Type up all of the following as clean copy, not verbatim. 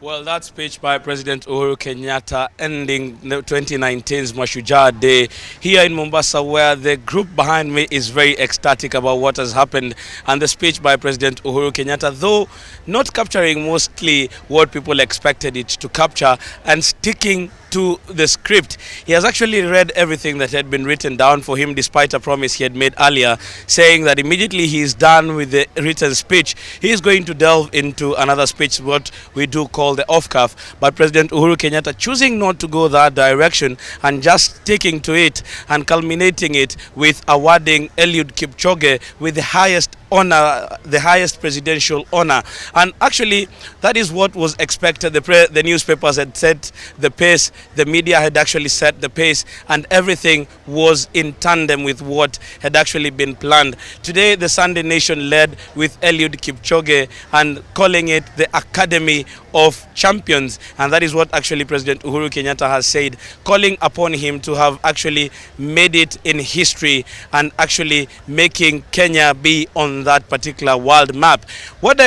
Well, that speech by President Uhuru Kenyatta ending the 2019's Mashujaa Day here in Mombasa, where the group behind me is very ecstatic about what has happened, and the speech by President Uhuru Kenyatta, though not capturing mostly what people expected it to capture and sticking to the script. He has actually read everything that had been written down for him, despite a promise he had made earlier, saying that immediately he is done with the written speech, he is going to delve into another speech, what we do call the off-cuff. But President Uhuru Kenyatta choosing not to go that direction and just sticking to it and culminating it with awarding Eliud Kipchoge with the highest honor, the highest presidential honor. And actually, that is what was expected. The newspapers had set the pace, the media had actually set the pace, and everything was in tandem with what had actually been planned. Today, the Sunday Nation led with Eliud Kipchoge and calling it the Academy of Champions, and that is what actually President Uhuru Kenyatta has said, calling upon him to have actually made it in history and actually making Kenya be on that particular world map. What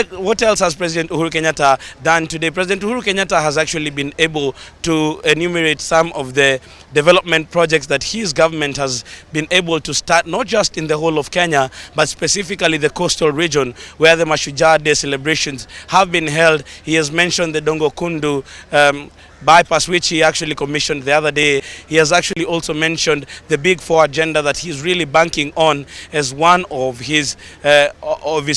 else has President Uhuru Kenyatta done today? President Uhuru Kenyatta has actually been able to enumerate some of the development projects that his government has been able to start, not just in the whole of Kenya, but specifically the coastal region where the Mashujaa Day celebrations have been held. He has mentioned the Dongo Kundu bypass, which he actually commissioned the other day. He has actually also mentioned the Big Four agenda that he's really banking on as one of his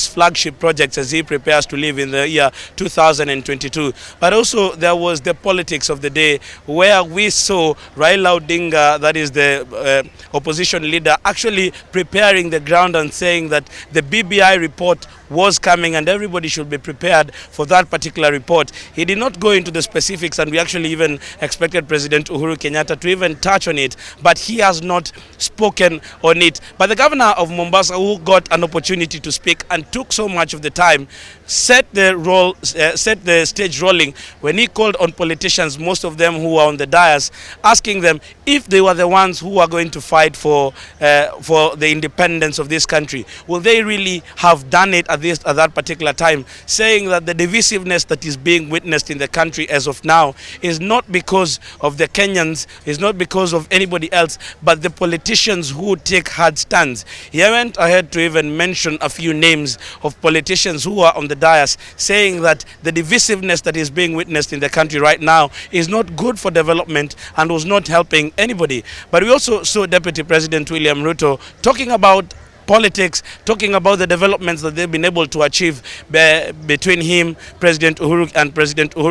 flagship projects as he prepares to live in the year 2022. But also there was the politics of the day, where we saw Raila Odinga, that is the opposition leader, actually preparing the ground and saying that the BBI report was coming and everybody should be prepared for that particular report. He did not go into the specifics, and we actually even expected President Uhuru Kenyatta to even touch on it, but he has not spoken on it. But the governor of Mombasa, who got an opportunity to speak and took so much of the time, set the stage rolling when he called on politicians, most of them who were on the dais, asking them if they were the ones who are going to fight for the independence of this country, will they really have done it at that particular time, saying that the divisiveness that is being witnessed in the country as of now is not because of the Kenyans, is not because of anybody else, but the politicians who take hard stands. He went ahead to even mention a few names of politicians who are on the dais, saying that the divisiveness that is being witnessed in the country right now is not good for development and was not helping anybody. But we also saw Deputy President William Ruto talking about politics, talking about the developments that they've been able to achieve between him, President Uhuru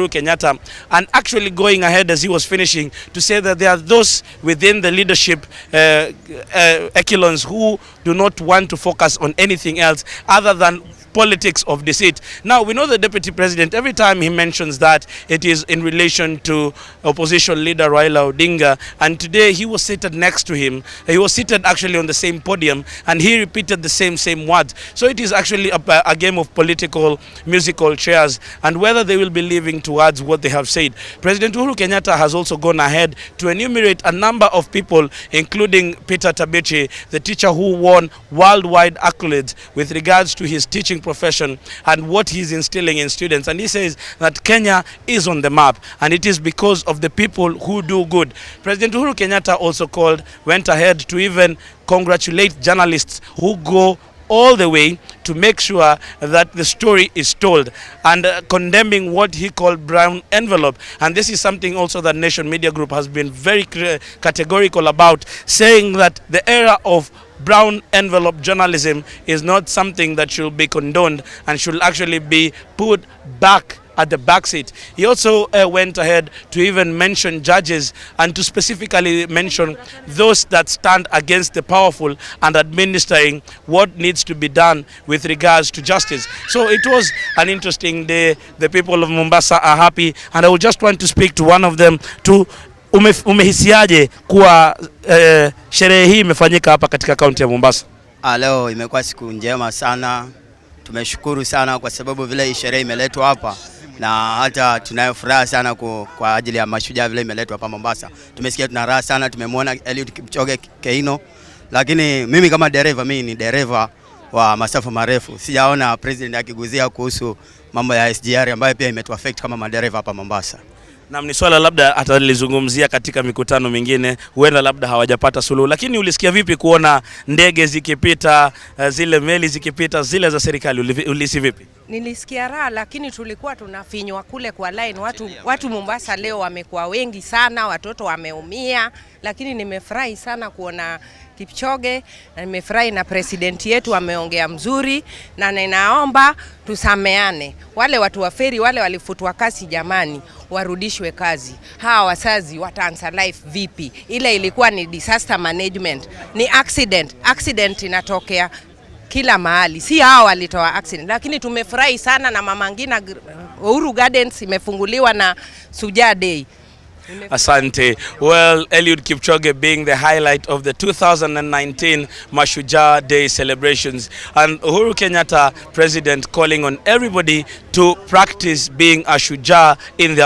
Kenyatta, and actually going ahead as he was finishing to say that there are those within the leadership echelons who do not want to focus on anything else other than politics of deceit. Now, we know the Deputy President, every time he mentions that, it is in relation to opposition leader Raila Odinga, and today he was seated next to him. He was seated actually on the same podium, and he repeated the same words. So it is actually a game of political musical chairs, and whether they will be living towards what they have said. President Uhuru Kenyatta has also gone ahead to enumerate a number of people, including Peter Tabichi, the teacher who won worldwide accolades with regards to his teaching profession and what he's instilling in students. And he says that Kenya is on the map, and it is because of the people who do good. President Uhuru Kenyatta also went ahead to even congratulate journalists who go all the way to make sure that the story is told, and condemning what he called brown envelope. And this is something also that Nation Media Group has been very categorical about, saying that the era of brown envelope journalism is not something that should be condoned and should actually be put back at the backseat. He also went ahead to even mention judges and to specifically mention those that stand against the powerful and administering what needs to be done with regards to justice. So it was an interesting day. The people of Mombasa are happy, and I would just want to speak to one of them to umehisiaje kuwa sherehe hii imefanyika hapa katika kaunti ya Mombasa? Leo imekuwa siku njema sana. Tumeshukuru sana kwa sababu vile hii sherehe imeletwa hapa, na hata tunayo furaha sana kwa ajili ya mashujaa vile imeletwa hapa Mombasa. Tumesikia tuna raha sana, tumemwona Eliud Kipchoge Keino. Lakini mimi kama dereva, mimi ni dereva wa masafa marefu. Sijaona president akiguzia kuhusu mambo ya SGR ambayo pia imetuaffect kama madereva hapa Mombasa. Na ni swala labda atalizungumzia katika mikutano mingine, huenda labda hawajapata suluhu. Lakini ulisikia vipi kuona ndege zikipita, zile meli zikipita, zile za serikali, ulisi vipi? Nilisikia raha, lakini tulikuwa tunafinywa kule kwa line. Watu Mombasa leo wamekuwa wengi sana, watoto wameumia, lakini nimefurahi sana kuona Kipchoge, na nimefurahi na president yetu ameongea mzuri, na ninaomba tusameane. Wale watu wa ferry wale walifutwa kazi, jamani, warudishwe kazi. Hawa wasazi wataanza life vipi? Ile ilikuwa ni disaster management, ni accident inatokea kila mahali, si hao walitoa accident. Lakini tumefurahi sana na Mama Ngina Uhuru Gardens imefunguliwa na Shujaa Day. Asante. Well, Eliud Kipchoge being the highlight of the 2019 Mashujaa Day celebrations, and Uhuru Kenyatta, President, calling on everybody to practice being a Shujaa in their